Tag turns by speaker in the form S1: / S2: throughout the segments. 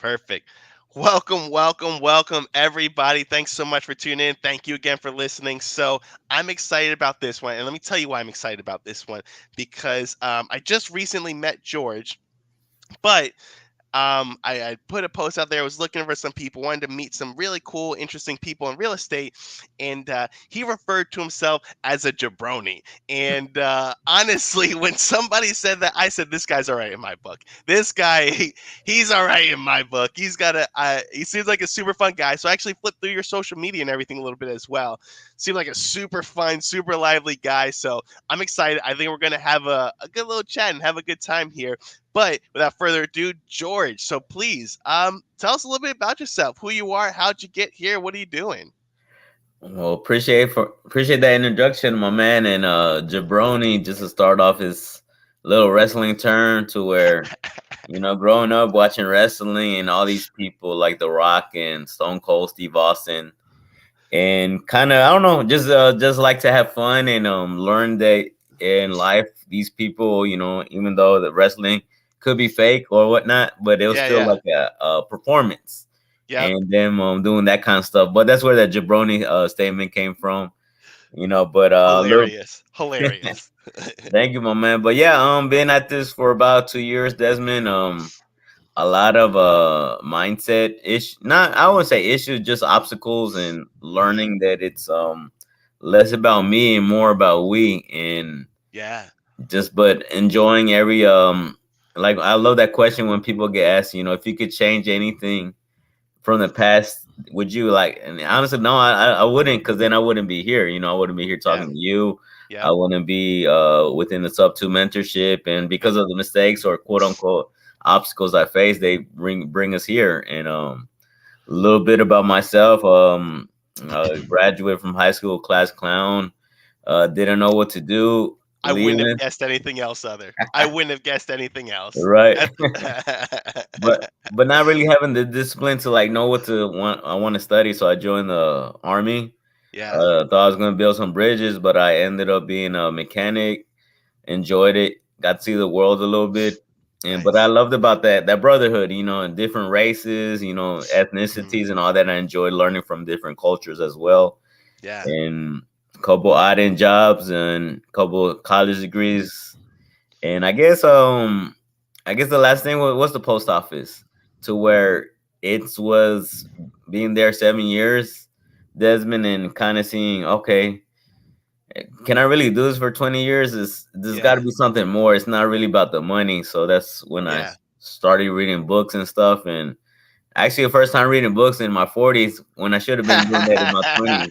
S1: Perfect. Welcome, everybody. Thanks so much for tuning in. Thank you again for listening. So, I'm excited about this one. And let me tell you why I'm excited about this one because I just recently met George, but I put a post out there. I was looking for some people, wanted to meet some really cool, interesting people in real estate, and he referred to himself as a jabroni. And honestly, when somebody said that, I said, "This guy's all right in my book. This guy, he's all right in my book. He's got a. He seems like a super fun guy." So I actually flipped through your social media and everything a little bit as well. Seemed like a super fun, super lively guy. So I'm excited. I think we're gonna have a good little chat and have a good time here. But without further ado, George. So please, tell us a little bit about yourself, who you are, how'd you get here, what are you doing?
S2: Well, appreciate that introduction, my man. And Jabroni, just to start off his little wrestling turn to where, growing up watching wrestling and all these people like The Rock and Stone Cold Steve Austin, and kind of I don't know, just like to have fun and learn that in life these people, even though the wrestling could be fake or whatnot, but it was
S1: Yeah,
S2: still
S1: yeah.
S2: like a performance
S1: Yep.
S2: and them doing that kind of stuff. But that's where that jabroni statement came from, But little
S1: Hilarious. Hilarious.
S2: thank you, my man. But yeah, been at this for about 2 years, Desmond. A lot of mindset ish, not I wouldn't say issues, just obstacles and
S1: Hmm.
S2: learning that it's less about me and more about we, and
S1: Yeah.
S2: just but enjoying every like I love that question when people get asked, if you could change anything from the past, would you like? And honestly, no, I wouldn't, because then I wouldn't be here. I wouldn't be here
S1: Yeah.
S2: talking to you. I
S1: Yep.
S2: wouldn't be within the sub two mentorship, and because
S1: Yep.
S2: of the mistakes or quote unquote obstacles I face, they bring us here. And a little bit about myself. Graduate from high school, class clown. Didn't know what to do,
S1: I wouldn't have
S2: leaving.
S1: guessed anything else other. I wouldn't have guessed anything else.
S2: Right.
S1: That's
S2: But not really having the discipline to like know what to want. I want to study, so I joined the army.
S1: yeah.
S2: Thought I was gonna build some bridges, but I ended up being a mechanic. Enjoyed it. Got to see the world a little bit, and but I
S1: Nice.
S2: loved about that brotherhood. And different races,
S1: Hmm.
S2: ethnicities, and all that. I enjoyed learning from different cultures as well,
S1: Yeah.
S2: and a couple odd end jobs and a couple college degrees. And I guess the last thing was the post office, to where it was being there 7 years, Desmond, and kind of seeing, okay, can I really do this for 20 years? There's got
S1: Yeah.
S2: to be something more. It's not really about the money. So that's when I
S1: Yeah.
S2: started reading books and stuff. And actually, the first time reading books in my 40s, when I should have been doing that in my 20s.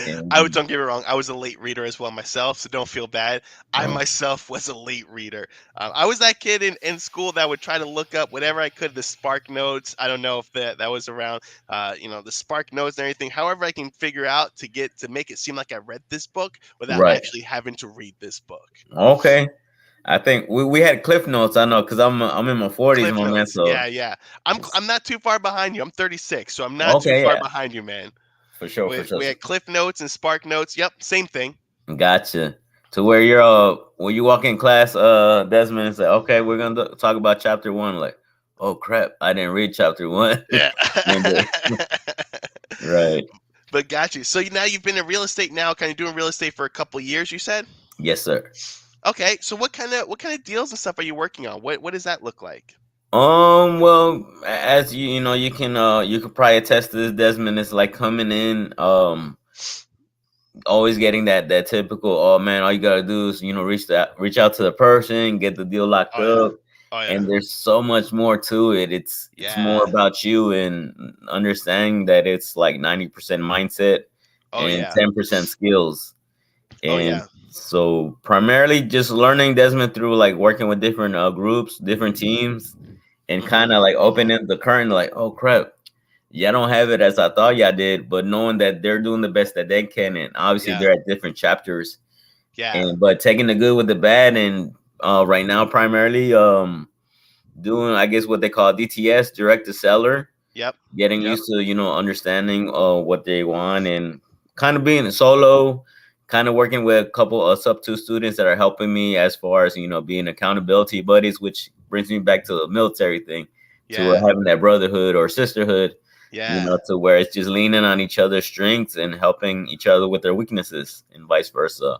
S2: And
S1: Don't get me wrong. I was a late reader as well myself, so don't feel bad. I
S2: oh,
S1: myself was a late reader. I was that kid in school that would try to look up whatever I could, the Spark Notes. I don't know if that was around, the Spark Notes and everything. However, I can figure out to make it seem like I read this book without
S2: right.
S1: actually having to read this book.
S2: Okay. I think we had Cliff Notes. I know because I'm in my 40s,
S1: Cliff
S2: my man.
S1: Notes.
S2: So
S1: Yeah, yeah. I'm not too far behind you. I'm 36, so I'm not too
S2: okay,
S1: far
S2: yeah,
S1: behind you, man.
S2: for sure, for sure.
S1: We had Cliff Notes and Spark Notes. Yep, same thing.
S2: Gotcha. To where you're when you walk in class, Desmond, and say, okay, we're gonna talk about chapter one. Like, oh crap, I didn't read chapter one.
S1: Yeah.
S2: And right.
S1: But got you. So now you've been in real estate now, kind of doing real estate for a couple years, you said?
S2: Yes, sir.
S1: Okay. So what kind of deals and stuff are you working on? What does that look like?
S2: Well, as you can probably attest to this, Desmond. It's like coming in, always getting that typical, oh man, all you gotta do is reach out to the person, get the deal locked
S1: Oh yeah.
S2: up.
S1: Oh yeah.
S2: And there's so much more to it. It's more
S1: Yeah.
S2: about you and understanding that it's like 90% mindset
S1: Oh
S2: and
S1: yeah.
S2: 10% skills.
S1: Oh
S2: And
S1: yeah.
S2: so primarily just learning, Desmond, through like working with different groups, different teams, and kind
S1: Mhm.
S2: of like
S1: Mhm.
S2: opening the curtain, like, oh crap, yeah, I don't have it as I thought y'all did, but knowing that they're doing the best that they can, and obviously
S1: Yeah.
S2: they're at different chapters,
S1: Yeah.
S2: and but taking the good with the bad, and right now primarily doing, I guess, what they call DTS, direct to seller,
S1: Yep.
S2: getting
S1: Yep.
S2: used to understanding what they want, and kind of being solo, kind of working with a couple of sub two students that are helping me as far as being accountability buddies, which brings me back to the military thing. to where
S1: Yeah.
S2: having that brotherhood or sisterhood,
S1: Yeah.
S2: to where it's just leaning on each other's strengths and helping each other with their weaknesses and vice versa.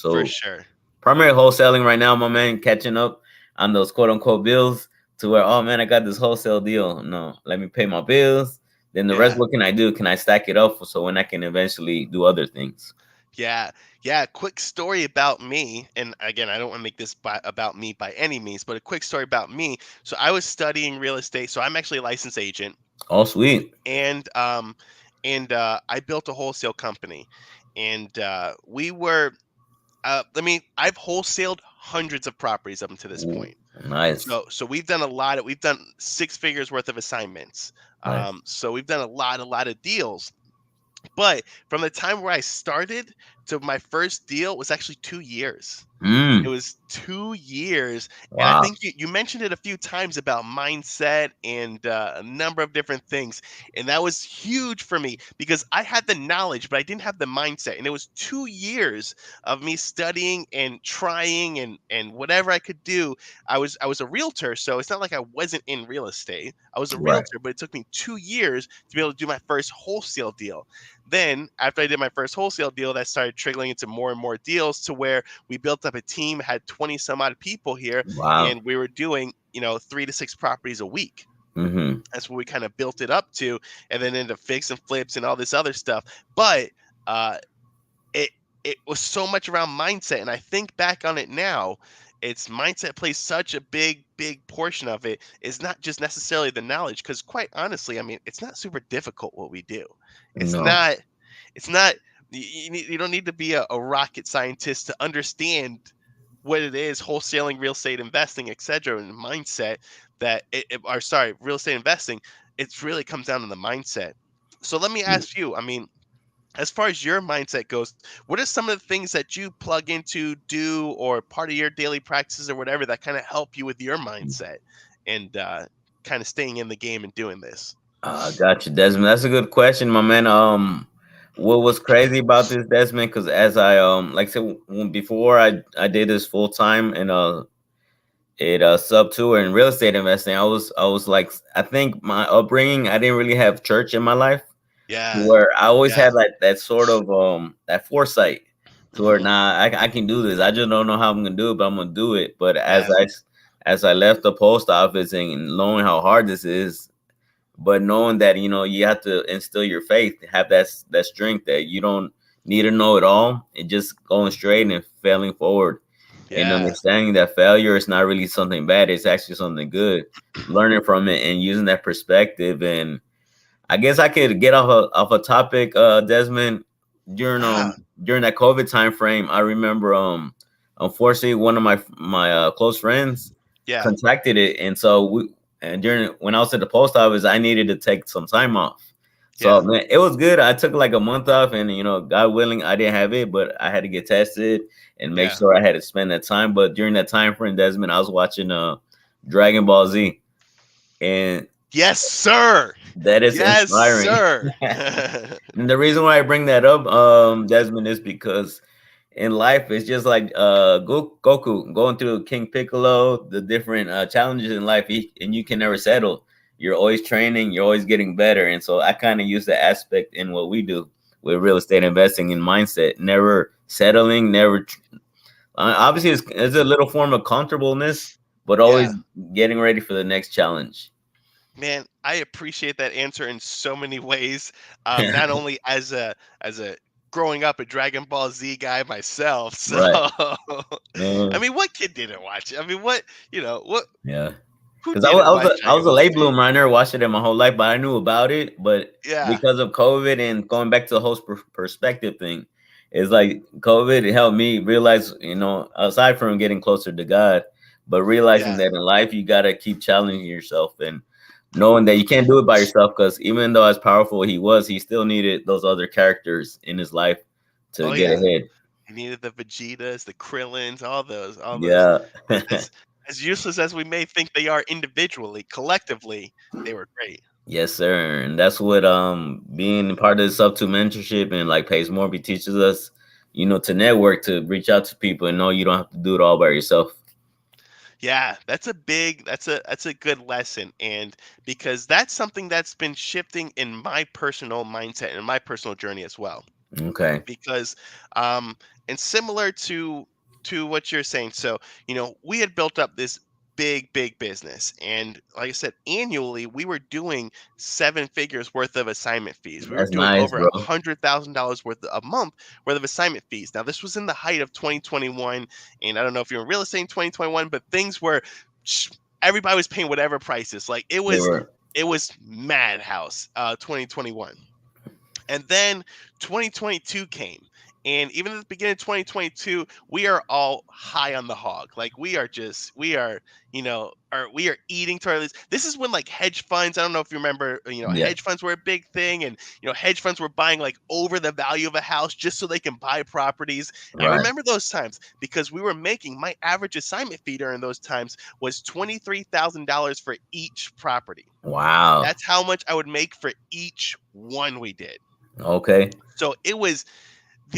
S1: For
S2: So
S1: sure.
S2: primary wholesaling right now, my man, catching up on those quote unquote bills to where, oh man, I got this wholesale deal. No, let me pay my bills. Then the rest,
S1: Yeah.
S2: what can I do? Can I stack it up so when I can eventually do other things?
S1: Yeah. Yeah. Quick story about me. And again, I don't want to make this about me by any means, but a quick story about me. So I was studying real estate. So I'm actually a licensed agent,
S2: Oh, sweet.
S1: and I built a wholesale company, and we were. I mean, I've wholesaled hundreds of properties up until this
S2: Ooh,
S1: point.
S2: nice,
S1: So we've done a lot of we've done six figures worth of assignments.
S2: nice.
S1: So we've done a lot of deals. But from the time where I started to my first deal was actually 2 years. It
S2: Mm,
S1: was 2 years, and I
S2: wow,
S1: think you mentioned it a few times about mindset and, a number of different things, and that was huge for me because I had the knowledge, but I didn't have the mindset, and it was 2 years of me studying and trying and whatever I could do. I was a realtor, so it's not like I wasn't in real estate. I was a
S2: right,
S1: realtor, but it took me 2 years to be able to do my first wholesale deal. Then, after I did my first wholesale deal, that started trickling into more and more deals to where we built up a team, had 20 some odd people here,
S2: wow.
S1: and we were doing, 3 to 6 properties a week.
S2: Mm-hmm.
S1: That's what we kind of built it up to, and then into fix and flips and all this other stuff. But uh, it it was so much around mindset, and I think back on it now, it's mindset plays such a big portion of it. It's not just necessarily the knowledge, because quite honestly, I mean, it's not super difficult what we do. It's
S2: No,
S1: not. It's not. You don't need to be a rocket scientist to understand what it is wholesaling, real estate investing, etc. And mindset that or sorry, real estate investing. It really comes down to the mindset. So let me ask you. I mean, as far as your mindset goes, what are some of the things that you plug into, do, or part of your daily practices or whatever that kind of help you with your mindset and kind of staying in the game and doing this?
S2: gotcha, Desmond. That's a good question, my man. What was crazy about this, Desmond? Because as I like I said, before I did this full time and it sub tour in real estate investing, I was like, I think my upbringing, I didn't really have church in my life, to
S1: Yeah,
S2: where I always
S1: yeah,
S2: had like that sort of that foresight to where,
S1: hmm,
S2: nah, I can do this. I just don't know how I'm gonna do it, but I'm gonna do it. But
S1: yeah,
S2: as I left the post office and knowing how hard this is, but knowing that you have to instill your faith, have that strength that you don't need to know it all, and just going straight and failing forward, and
S1: yeah,
S2: understanding that failure is not really something bad; it's actually something good. Learning from it and using that perspective, and I guess I could get off a topic, Desmond. During
S1: yeah,
S2: during that COVID time frame, I remember unfortunately one of my close friends
S1: yeah,
S2: contracted it, and so during when I was at the post office, I needed to take some time off. So
S1: yeah,
S2: man, it was good. I took like a month off, and God willing, I didn't have it, but I had to get tested and make
S1: yeah.
S2: sure I had to spend that time. But during that time frame, Desmond, I was watching Dragon Ball Z, and
S1: Yes, sir.
S2: that is
S1: Yes,
S2: inspiring.
S1: sir.
S2: And the reason why I bring that up, Desmond, is because in life it's just like Goku going through King Piccolo, the different challenges in life, and you can never settle. You're always training, you're always getting better, and so I kind of use the aspect in what we do with real estate investing in mindset, never settling, never. Obviously, it's a little form of comfortableness, but
S1: Yeah.
S2: always getting ready for the next challenge.
S1: Man, I appreciate that answer in so many ways. Not only as a growing up a Dragon Ball Z guy myself, so
S2: Right.
S1: I mean, what kid didn't watch it? I mean, what
S2: Yeah.
S1: who
S2: Because
S1: didn't watch
S2: I
S1: Dragon
S2: was a
S1: Ball
S2: late
S1: Z?
S2: bloomer. I never watched it in my whole life, but I knew about it. But
S1: Yeah,
S2: because of COVID and going back to the whole perspective thing, it's like COVID helped me realize, aside from getting closer to God, but realizing
S1: yeah.
S2: that in life you gotta keep challenging yourself and knowing that you can't do it by yourself. Because even though as powerful he was, he still needed those other characters in his life to
S1: Oh
S2: get
S1: yeah.
S2: ahead.
S1: You needed the Vegetas, the Krillins, all those.
S2: Yeah.
S1: As useless as we may think they are individually, collectively, they were great.
S2: Yes, sir. And that's what being part of the sub two mentorship and like Pace Morby teaches us, to network, to reach out to people and know you don't have to do it all by yourself.
S1: Yeah, that's a good lesson, and because that's something that's been shifting in my personal mindset and my personal journey as well.
S2: Okay.
S1: Because um and similar to what you're saying, so we had built up this big business, and like I said, annually we were doing seven figures worth of assignment fees. We were
S2: That's
S1: doing
S2: nice,
S1: over
S2: bro.
S1: $100,000 worth a month worth of assignment fees. Now this was in the height of 2021, and I don't know if you're in real estate in 2021, but things were sh- everybody was paying whatever prices. Like it
S2: They
S1: was
S2: were
S1: it was madhouse 2021. And then 2022 came. And even at the beginning of 2022, we are all high on the hog. Like we are eating to our leads. This is when like hedge funds, I don't know if you remember,
S2: yeah,
S1: hedge funds were a big thing. And, hedge funds were buying like over the value of a house just so they can buy properties. I
S2: right.
S1: remember those times because we were making my average assignment fee during those times was $23,000 for each property.
S2: Wow.
S1: That's how much I would make for each one we did.
S2: Okay.
S1: So it was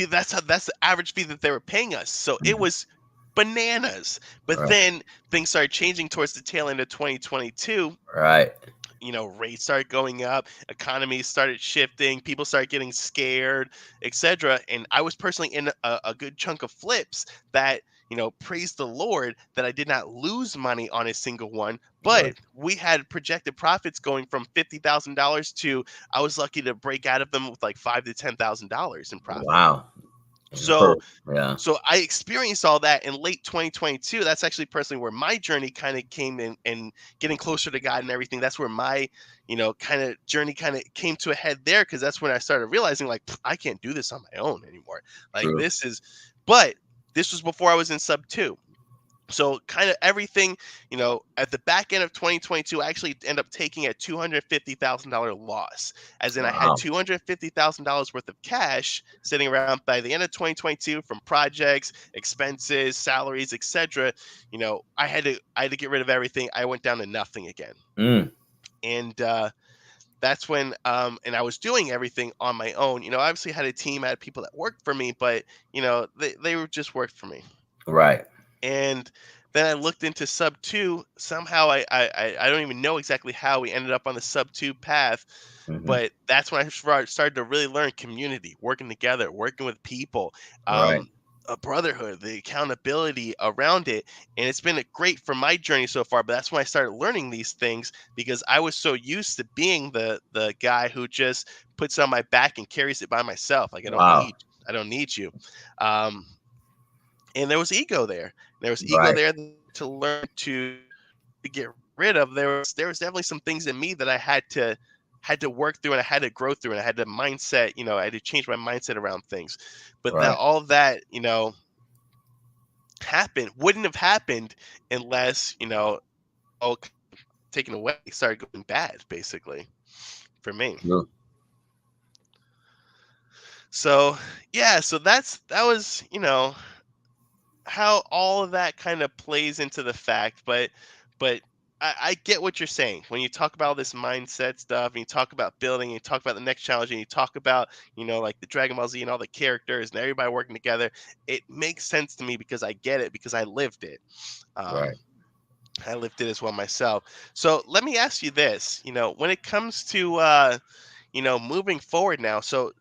S1: that's the average fee that they were paying us. So it
S2: Mhm.
S1: was bananas. But
S2: Right.
S1: then things started changing towards the tail end of 2022.
S2: Right.
S1: Rates started going up, economies started shifting, people started getting scared, etc. And I was personally in a good chunk of flips that, praise the Lord that I did not lose money on a single one,
S2: Right.
S1: but we had projected profits going from $50,000 to I was lucky to break out of them with like $5,000 to $10,000 in profit.
S2: Wow.
S1: So
S2: Perfect. Yeah.
S1: so I experienced all that in late 2022. That's actually personally where my journey kind of came in, and getting closer to God and everything. That's where my, kind of journey kind of came to a head there, because that's when I started realizing like I can't do this on my own anymore. Like
S2: True.
S1: but this was before I was in sub two. So kind of everything, at the back end of 2022, I actually end up taking a $250,000 loss, as in I had
S2: Wow.
S1: $250,000 worth of cash sitting around by the end of 2022 from projects, expenses, salaries, etc. I had to get rid of everything. I went down to nothing again,
S2: Mm.
S1: and that's when and I was doing everything on my own. I obviously had a team, I had people that worked for me, but they were just worked for me.
S2: Right.
S1: And then I looked into sub two. Somehow I don't even know exactly how we ended up on the sub two path,
S2: Hmm.
S1: but that's when I started to really learn community, working together, working with people,
S2: Right.
S1: um, a brotherhood, the accountability around it. And it's been great for my journey so far. But that's when I started learning these things, because I was so used to being the guy who just puts it on my back and carries it by myself. Like
S2: Wow.
S1: I don't need you. Um, and there was ego there. There was ego
S2: Right.
S1: there to learn to get rid of. There was definitely some things in me that I had to work through, and I had to grow through, and I had to mindset. I had to change my mindset around things. But that
S2: Right.
S1: all of that happened wouldn't have happened unless all taken away started going bad, basically, for me.
S2: True.
S1: So yeah, so that was how all of that kind of plays into the fact. But I get what you're saying when you talk about all this mindset stuff, and you talk about building, and you talk about the next challenge, and you talk about like the Dragon Ball Z and all the characters and everybody working together. It makes sense to me because I get it, because I lived it. um
S2: Right.
S1: I lived it as well myself. So let me ask you this, when it comes to moving forward now. So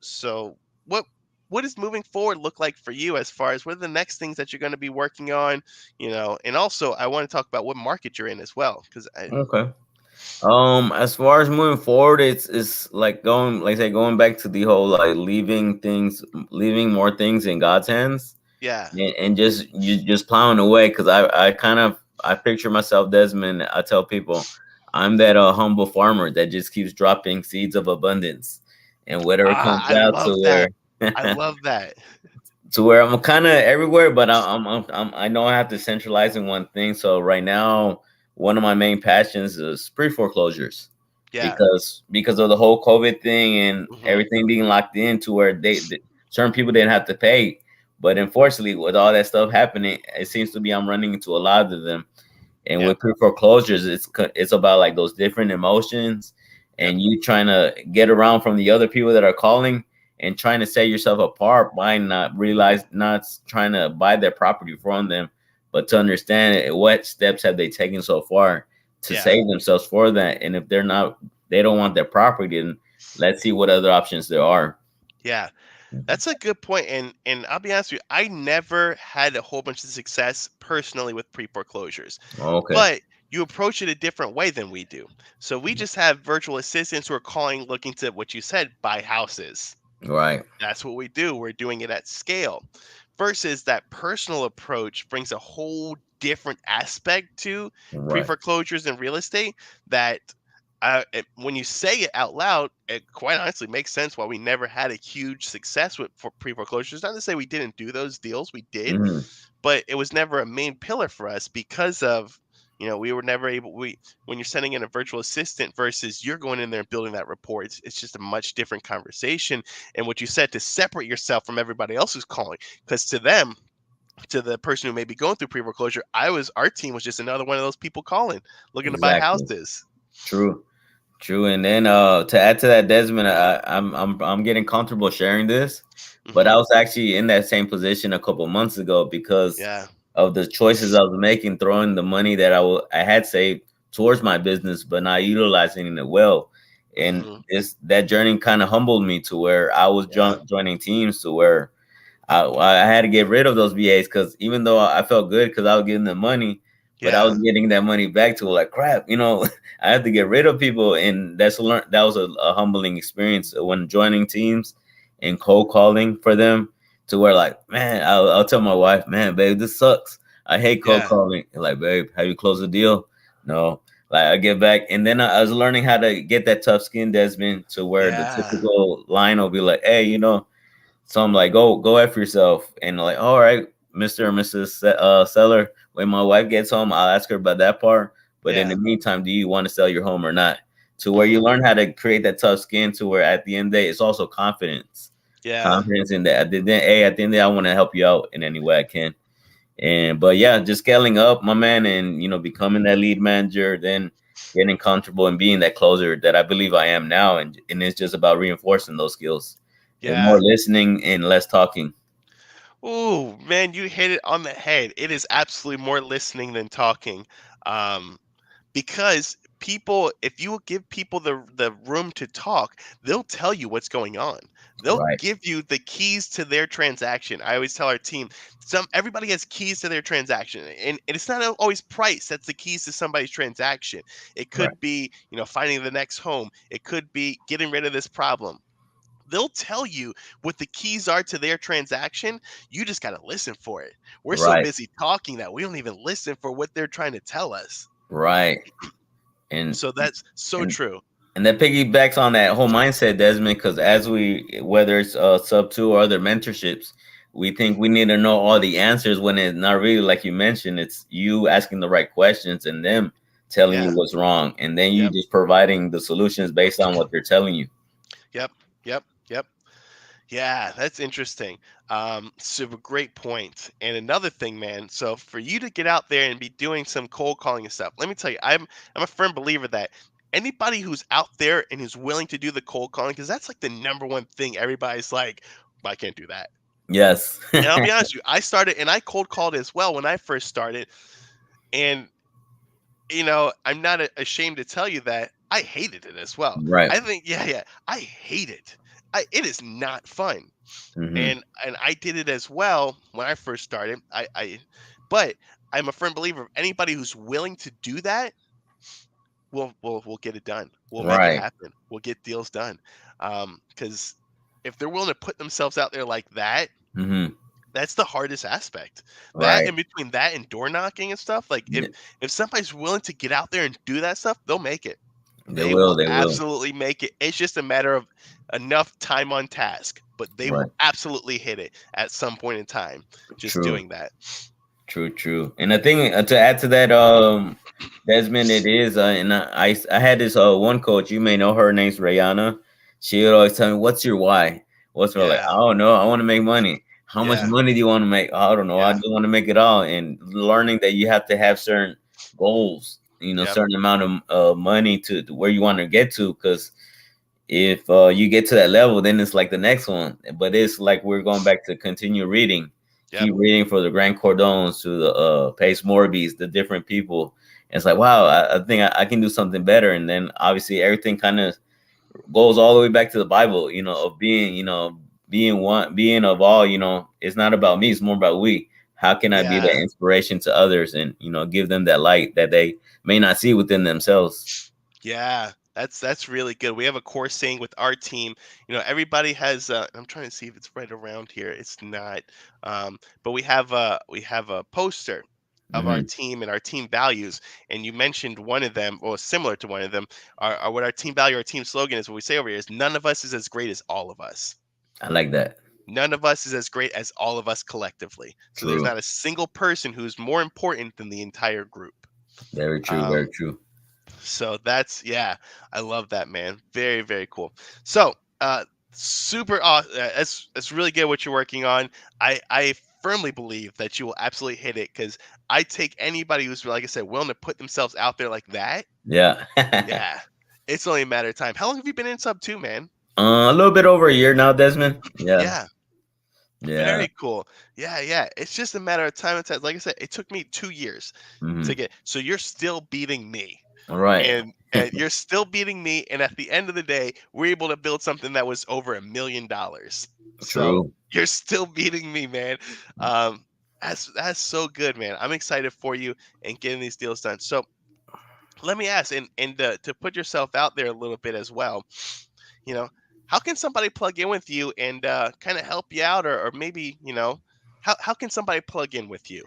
S1: what does moving forward look like for you, as far as what are the next things that you're going to be working on, and also I want to talk about what market you're in as well, because I
S2: Okay. As far as moving forward, it's like going, like I say, going back to the whole like leaving more things in God's hands,
S1: yeah.
S2: and just you just plowing away. Because I picture myself, Desmond. I tell people I'm that humble farmer that just keeps dropping seeds of abundance, and whatever
S1: Ah,
S2: comes
S1: I
S2: out to
S1: love
S2: where
S1: that. I love that.
S2: I'm kind of everywhere, but I know I have to centralize in one thing. So right now, one of my main passions is pre foreclosures,
S1: Yeah.
S2: because of the whole COVID thing and
S1: Hmm.
S2: everything being locked in to where certain people didn't have to pay. But unfortunately, with all that stuff happening, it seems to be I'm running into a lot of them. And
S1: Yep.
S2: with pre foreclosures, it's about like those different emotions,
S1: Yep.
S2: and you trying to get around from the other people that are calling, and trying to set yourself apart by not trying to buy their property from them, but to understand what steps have they taken so far to
S1: Yeah.
S2: save themselves for that. And if they don't want their property, then let's see what other options there are.
S1: Yeah.
S2: Mhm.
S1: That's a good point, and I'll be honest with you, I never had a whole bunch of success personally with pre-foreclosures,
S2: Okay.
S1: but you approach it a different way than we do. So we just have virtual assistants who are calling, looking to what you said, buy houses.
S2: Right.
S1: That's what we do. We're doing it at scale. Versus that personal approach brings a whole different aspect to pre
S2: Right.
S1: foreclosures and real estate that when you say it out loud, it quite honestly makes sense why we never had a huge success with for pre foreclosures. Not to say we didn't do those deals, we did,
S2: Hmm.
S1: but it was never a main pillar for us because of we were never able we when you're sending in a virtual assistant versus you're going in there and building that rapport, it's just a much different conversation. And what you said, to separate yourself from everybody else who's calling, because to them, to the person who may be going through pre-foreclosure, our team was just another one of those people calling, looking to buy
S2: Exactly.
S1: houses.
S2: True. True. And then to add to that, Desmond, I'm getting comfortable sharing this, but I
S1: Hmm.
S2: was actually in that same position a couple months ago because
S1: Yeah.
S2: of the choices I was making, throwing the money that I had saved towards my business, but not utilizing it well. And
S1: Hmm.
S2: that journey kind of humbled me to where I was
S1: Yeah.
S2: joining teams to where I had to get rid of those VAs because even though I felt good because I was getting the money, but I
S1: Yeah.
S2: was getting that money back to like crap. I had to get rid of people, and that was a humbling experience when joining teams and cold calling for them to where like man, I'll tell my wife, man, babe, this sucks. I hate cold
S1: Yeah.
S2: calling. And like, babe, have you closed the deal? No. Like I get back, and then I was learning how to get that tough skin, Desmond, to where the
S1: Yeah.
S2: typical line will be like, hey, so I'm like, go F yourself. And like, all right, Mr. and Mrs. Seller, when my wife gets home, I'll ask her about that part. But in
S1: Yeah.
S2: the meantime, do you want to sell your home or not? To where you
S1: Hmm.
S2: learn how to create that tough skin to where at the end of the day, it's also confidence.
S1: Yeah.
S2: Confidence in that. At the end of the day, I want to help you out in any way I can. But yeah, just scaling up, my man, and becoming that lead manager, then getting comfortable and being that closer that I believe I am now. And it's just about reinforcing those skills and more
S1: Yeah.
S2: listening and less talking.
S1: Ooh, man, you hit it on the head. It is absolutely more listening than talking. Um, because people, if you will give people the room to talk, they'll tell you what's going on. They'll
S2: Right,
S1: give you the keys to their transaction. I always tell our team, everybody has keys to their transaction, and it's not always price that's the keys to somebody's transaction. It
S2: right,
S1: could be, finding the next home. It could be getting rid of this problem. They'll tell you what the keys are to their transaction. You just got to listen for it. We're so
S2: right,
S1: busy talking that we don't even listen for what they're trying to tell us.
S2: right. And
S1: So that's so
S2: and
S1: true.
S2: and that piggybacks on that whole mindset, Desmond, because as whether it's sub two or other mentorships, we think we need to know all the answers when it's not really like you mentioned. It's you asking the right questions and them telling you
S1: Yeah.
S2: what's wrong, and then you
S1: Yep.
S2: just providing the solutions based on what they're telling you.
S1: Yep. Yep. Yep. Yeah, that's interesting. So a great point. And another thing, man. So for you to get out there and be doing some cold calling and stuff, let me tell you, I'm a firm believer that anybody who's out there and who's willing to do the cold calling, because that's like the number one thing everybody's like, "Well, I can't do that."
S2: Yes.
S1: And I'll be honest with you, I started and I cold called as well when I first started. And I'm not ashamed to tell you that I hated it as well.
S2: Right.
S1: I think, yeah, yeah, I hate it. It is not fun.
S2: Hmm.
S1: And I did it as well when I first started. But I'm a firm believer of anybody who's willing to do that, we'll get it done. We'll make it
S2: Right.
S1: happen. We'll get deals done. Because if they're willing to put themselves out there like that,
S2: Hmm.
S1: that's the hardest aspect. That
S2: Right.
S1: in between that and door knocking and stuff, like if
S2: Yeah,
S1: if somebody's willing to get out there and do that stuff, they'll make it.
S2: they
S1: They
S2: will.
S1: will
S2: They will.
S1: absolutely make it. It's just a matter of enough time on task, but they will
S2: Right.
S1: absolutely hit it at some point in time just
S2: True.
S1: doing that.
S2: True, true. And the thing to add to that, Desmond, it is, and I had this one coach. You may know her. Name's Rayana. She would always tell me, "What's your why?" What's her like?
S1: Yeah,
S2: I don't know. I want to make money. How much
S1: yeah,
S2: money do you want to make? I don't know. I
S1: yeah,
S2: just want to make it all. And learning that you have to have certain goals.
S1: yep,
S2: Certain amount of money to where you want to get to. Because if you get to that level, then it's like the next one. But it's like we're going back to continue reading
S1: Yep.
S2: keep reading for the Grand Cordons to the Pace Morbys, the different people. And it's like, wow, I think I can do something better. And then obviously everything kind of goes all the way back to the Bible, of being, being one, being of all, it's not about me, it's more about we. How can I be that
S1: Yeah.
S2: inspiration to others and, give them that light that they may not see within themselves?
S1: Yeah, that's really good. We have a core saying with our team. Everybody has. I'm trying to see if it's right around here. It's not. But we have a poster of our
S2: Hmm.
S1: team and our team values. And you mentioned one of them, or similar to one of them. Our what our team value, our team slogan is. What we say over here is, none of us is as great as all of us.
S2: I like that.
S1: None of us is as great as all of us collectively. So there's
S2: True.
S1: not a single person who's more important than the entire group.
S2: Very true. Very
S1: Um,
S2: true.
S1: So that's, yeah, I love that, man. Very, very cool. So, super awesome. That's really good what you're working on. I firmly believe that you will absolutely hit it, because I take anybody who's, like I said, willing to put themselves out there like that.
S2: Yeah.
S1: Yeah, it's only a matter of time. How long have you been in sub two, man?
S2: A little bit over a year now, Desmond. Yeah.
S1: Yeah,
S2: Yeah.
S1: very cool. Yeah, yeah. It's just a matter of time and time. Like I said, it took me 2 years to
S2: Hmm.
S1: get. So you're still beating me.
S2: All right.
S1: And you're still beating me, and at the end of the day, we're able to build something that was over $1 million. So
S2: True.
S1: you're still beating me, man. um that's so good, man. I'm excited for you and getting these deals done. So let me ask, and to put yourself out there a little bit as well, you know how can somebody plug in with you and kind of help you out, or maybe, how can somebody plug in with you?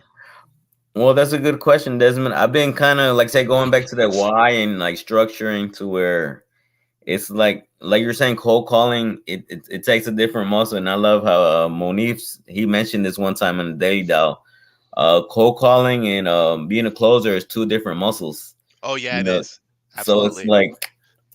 S2: Well, that's a good question, Desmond. I've been kind of like say going back to that why and like structuring to where it's like you're saying cold calling. It takes a different muscle, and I love how Monif he mentioned this one time in the Daily Dial. Cold calling and being a closer is two different muscles.
S1: Oh yeah,
S2: You
S1: it
S2: know,
S1: is.
S2: so it's
S1: Absolutely.
S2: like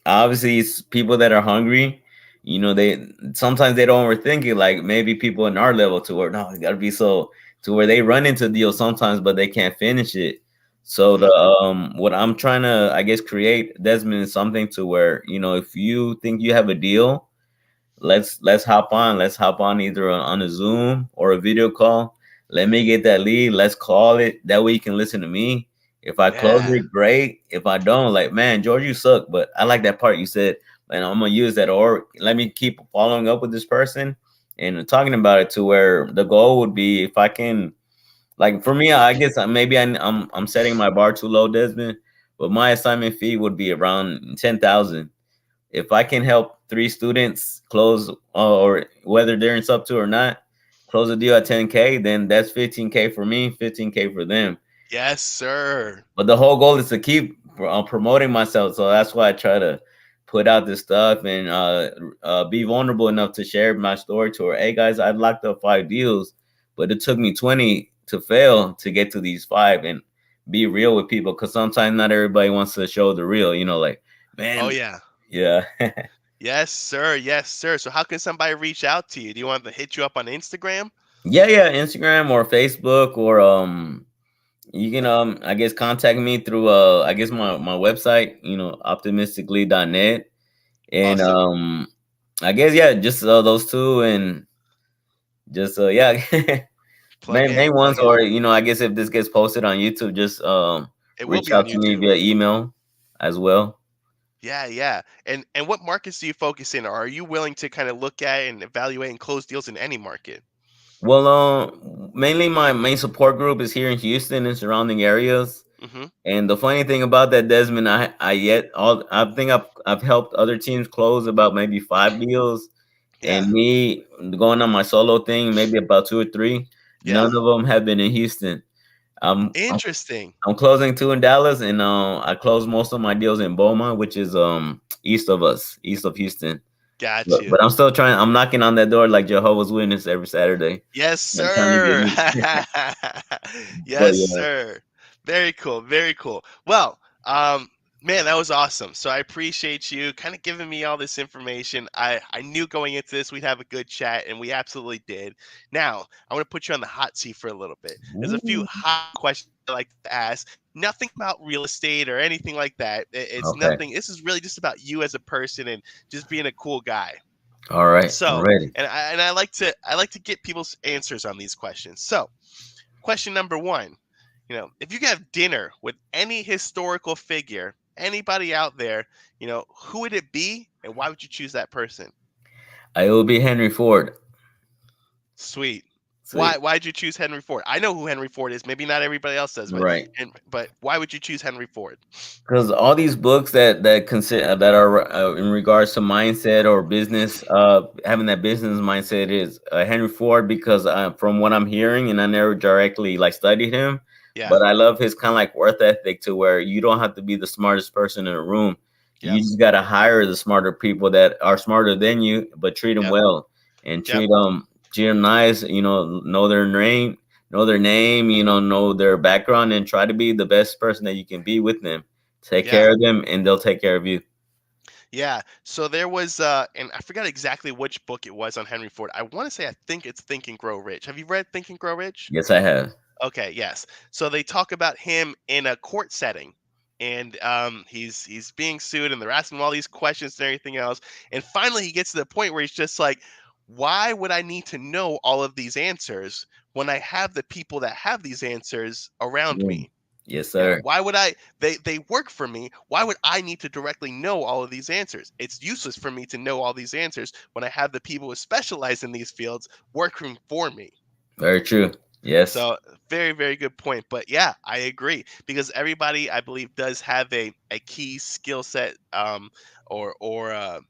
S2: obviously it's people that are hungry. They sometimes they don't overthink it. Like maybe people in our level to where no, it gotta be so to where they run into deals sometimes, but they can't finish it. So the
S1: Hmm.
S2: what I'm trying to I guess create, Desmond, is something to where if you think you have a deal, let's hop on. Let's hop on either on a Zoom or a video call. Let me get that lead. Let's call it. That way you can listen to me. If I close
S1: Yeah.
S2: it, great. If I don't, like, man, George, you suck. But I like that part you said, and I'm gonna use that. Or let me keep following up with this person and talking about it to where the goal would be if I can. Like for me, I guess maybe I'm setting my bar too low, Desmond. But my assignment fee would be around 10,000. If I can help three students close, or whether they're in sub two or not, close a deal at 10K, then that's 15K for me, 15K for them.
S1: Yes, sir.
S2: But the whole goal is to keep promoting myself. So that's why I try to put out this stuff and be vulnerable enough to share my story to her. Hey guys, I locked up 5 deals, but it took me 20 to fail to get to these five, and be real with people because sometimes not everybody wants to show the real, like,
S1: Oh
S2: man,
S1: yeah.
S2: yeah.
S1: Yes, sir. Yes, sir. So how can somebody reach out to you? Do you want them to hit you up on Instagram?
S2: Yeah, yeah, Instagram or Facebook, or you can I guess contact me through I guess my website, optimistically.net. And
S1: Awesome.
S2: I guess yeah, just those two, and just yeah,
S1: Plug
S2: main
S1: in,
S2: ones.
S1: plug in.
S2: Or I guess if this gets posted on YouTube, just
S1: It will
S2: reach
S1: be on
S2: out to me
S1: YouTube.
S2: via email as well.
S1: Yeah, yeah. And what markets do you focus in? Or are you willing to kind of look at and evaluate and close deals in any market?
S2: Well, mainly my main support group is here in Houston and surrounding areas.
S1: Mm-hmm.
S2: And the funny thing about that, Desmond, I think I've helped other teams close about maybe 5 deals, and
S1: Yeah.
S2: me going on my solo thing maybe about two or three.
S1: Yeah.
S2: None of them have been in Houston. I'm
S1: Interesting.
S2: I'm closing two in Dallas, and I closed most of my deals in Beaumont, which is east of us, east of Houston.
S1: Got
S2: But,
S1: you.
S2: but I'm still trying. I'm knocking on that door like Jehovah's Witness every Saturday.
S1: Yes,
S2: I'm trying to get
S1: sir.
S2: in. But
S1: Yes,
S2: yeah.
S1: sir. Very cool. Very cool. Well, man, that was awesome. So I appreciate you kind of giving me all this information. I knew going into this we'd have a good chat, and we absolutely did. Now, I want to put you on the hot seat for a little bit. There's a few
S2: Ooh.
S1: hot questions I like to ask. Nothing about real estate or anything like that. It's
S2: Okay.
S1: nothing. This is really just about you as a person and just being a cool guy.
S2: All right, I'm
S1: So,
S2: ready.
S1: and I like to get people's answers on these questions. So, question number one, if you could have dinner with any historical figure, anybody out there, who would it be, and why would you choose that person?
S2: I will be Henry Ford.
S1: Sweet. Why?
S2: Sweet.
S1: Why'd you choose Henry Ford? I know who Henry Ford is. Maybe not everybody else does, but
S2: Right.
S1: but why would you choose Henry Ford?
S2: Because all these books that are in regards to mindset or business, having that business mindset is Henry Ford. Because from what I'm hearing, and I never directly like studied him,
S1: Yeah.
S2: but I love his kind of like worth ethic to where you don't have to be the smartest person in a room. You
S1: Yep.
S2: just gotta hire the smarter people that are smarter than you, but treat them
S1: Yep.
S2: well and
S1: Yep.
S2: treat them nice. Know their name, know their background, and try to be the best person that you can be with them. Take
S1: Yeah.
S2: care of them, and they'll take care of you.
S1: Yeah. So there was, and I forgot exactly which book it was on Henry Ford. I want to say I think it's Think and Grow Rich. Have you read Think and Grow Rich?
S2: Yes, I have.
S1: Okay, yes. So they talk about him in a court setting, and he's being sued, and they're asking him all these questions and everything else. And finally, he gets to the point where he's just like, "Why would I need to know all of these answers when I have the people that have these answers around
S2: Mm.
S1: me?
S2: Yes, sir.
S1: Why would I? They work for me. Why would I need to directly know all of these answers? It's useless for me to know all these answers when I have the people who specialize in these fields working for me."
S2: Very true. Yes.
S1: So very, very good point. But yeah, I agree because everybody, I believe, does have a key skill set, or a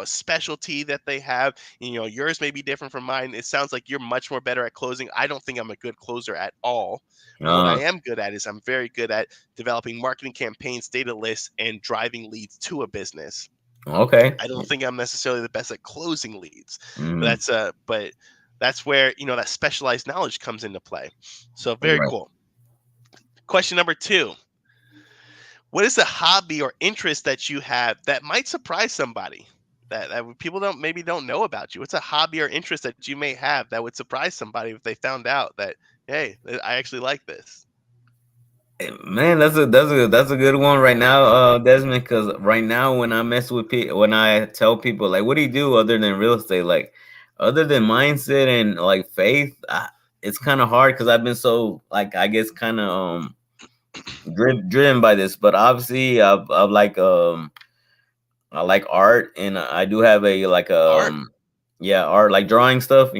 S1: specialty that they have. Yours may be different from mine. It sounds like you're much more better at closing. I don't think I'm a good closer at all. But what I
S2: Uh,
S1: am good at is I'm very good at developing marketing campaigns, data lists, and driving leads to a business.
S2: okay.
S1: I don't think I'm necessarily the best at closing leads, but
S2: Mm,
S1: that's where that specialized knowledge comes into play. So very
S2: right.
S1: cool. Question number two: what is a hobby or interest that you have that might surprise somebody? That people don't know about you. What's a hobby or interest that you may have that would surprise somebody if they found out that, hey, I actually like this?
S2: Man, that's a good one right now, Desmond. Because right now, when I mess with people, when I tell people like, "What do you do other than real estate?" Like, other than mindset and like faith, it's kind of hard because I've been so like I guess kind of driven by this. But obviously, I like art, and I do have a like
S1: Art.
S2: yeah, art like drawing stuff. I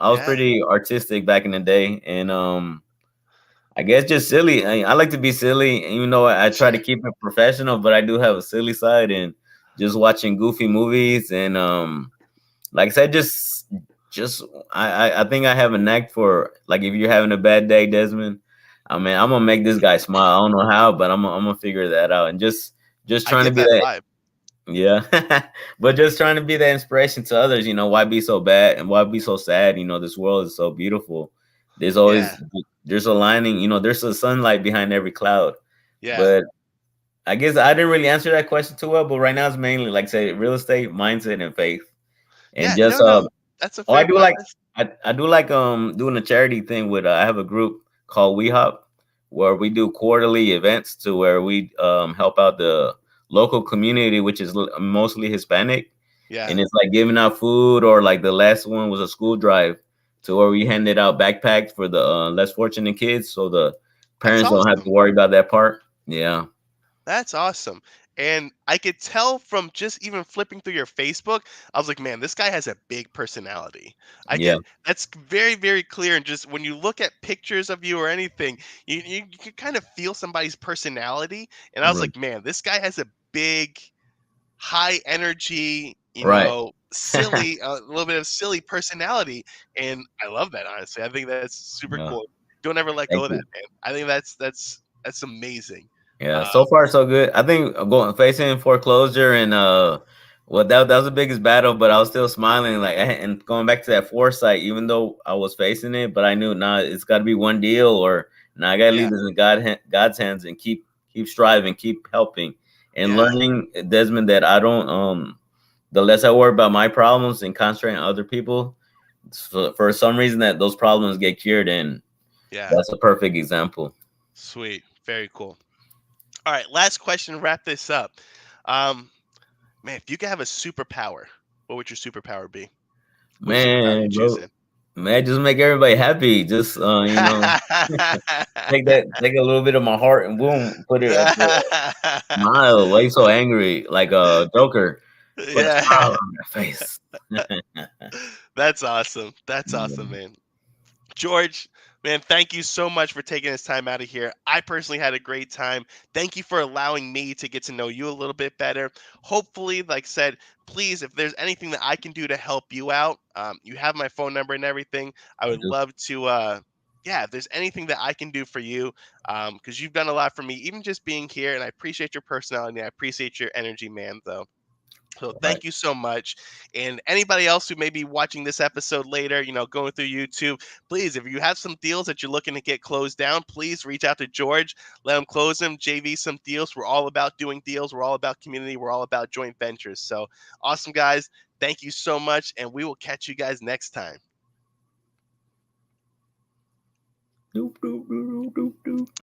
S2: was
S1: Yeah.
S2: pretty artistic back in the day, and I guess just silly. I like to be silly, even though I try to
S1: Sure.
S2: keep it professional, but I do have a silly side, and just watching goofy movies, and like I said, just I think I have a knack for like if you're having a bad day, Desmond. I mean, I'm gonna make this guy smile. I don't know how, but I'm gonna figure that out, and just
S1: I
S2: trying to
S1: get
S2: be
S1: that
S2: that.
S1: vibe.
S2: Yeah. But just trying to be that inspiration to others, why be so bad and why be so sad? This world is so beautiful. There's
S1: Yeah.
S2: always there's a lining, there's a sunlight behind every cloud.
S1: Yeah.
S2: But I guess I didn't really answer that question too well, but right now it's mainly like say real estate, mindset and faith. And
S1: Yeah.
S2: just
S1: No, no. That's a
S2: oh I
S1: fair
S2: do like
S1: combination.
S2: I do like doing a charity thing with I have a group called We Hop where we do quarterly events to where we help out the local community which is mostly Hispanic,
S1: Yeah.
S2: and it's like giving out food, or like the last one was a school drive to where we handed out backpacks for the less fortunate kids so the
S1: That's
S2: parents don't have to
S1: awesome.
S2: worry about that part. Yeah.
S1: That's awesome. And I could tell from just even flipping through your Facebook, I was like, man, this guy has a big personality. I
S2: Yeah.
S1: get that's very, very clear. And just when you look at pictures of you or anything, you can kind of feel somebody's personality. And I was
S2: Right.
S1: like, man, this guy has a big, high energy,
S2: Right.
S1: silly, a little bit of silly personality. And I love that, honestly. I think that's super
S2: Yeah.
S1: cool. Don't ever let go
S2: Thank
S1: of that,
S2: you.
S1: man. I think that's amazing.
S2: Yeah,
S1: Uh,
S2: so far so good. I think going facing foreclosure and well that was the biggest battle, but I was still smiling like and going back to that foresight, even though I was facing it, but I knew nah, it's got to be one deal or nah, I got to
S1: yeah.
S2: leave this in God's hands and keep striving, keep helping and
S1: Yeah.
S2: learning, Desmond, that I don't the less I worry about my problems and concentrate on other people, for some reason that those problems get cured, and
S1: Yeah.
S2: that's a perfect example.
S1: Sweet. Very cool. All right. Last question to wrap this up. Um, man, if you could have a superpower, what would your superpower be? What superpower are you
S2: Man, bro,
S1: choosing?
S2: man, just make everybody happy. Just take a little bit of my heart and boom, put it at the smile. Why you so angry? Like a Joker. Put a smile
S1: Yeah.
S2: on their face.
S1: That's awesome. That's awesome,
S2: Yeah,
S1: man. George, man, thank you so much for taking this time out of here. I personally had a great time. Thank you for allowing me to get to know you a little bit better. Hopefully, like I said, please, if there's anything that I can do to help you out, you have my phone number and everything. I
S2: I
S1: would
S2: do.
S1: love to, yeah, if there's anything that I can do for you, because you've done a lot for me, even just being here. And I appreciate your personality. I appreciate your energy, man, though. So
S2: All right.
S1: thank you so much. And anybody else who may be watching this episode later, going through YouTube, please, if you have some deals that you're looking to get closed down, please reach out to George. Let him close them. JV some deals. We're all about doing deals. We're all about community. We're all about joint ventures. So awesome, guys. Thank you so much. And we will catch you guys next time.
S2: Doop, doop, doop, doop, doop, doop.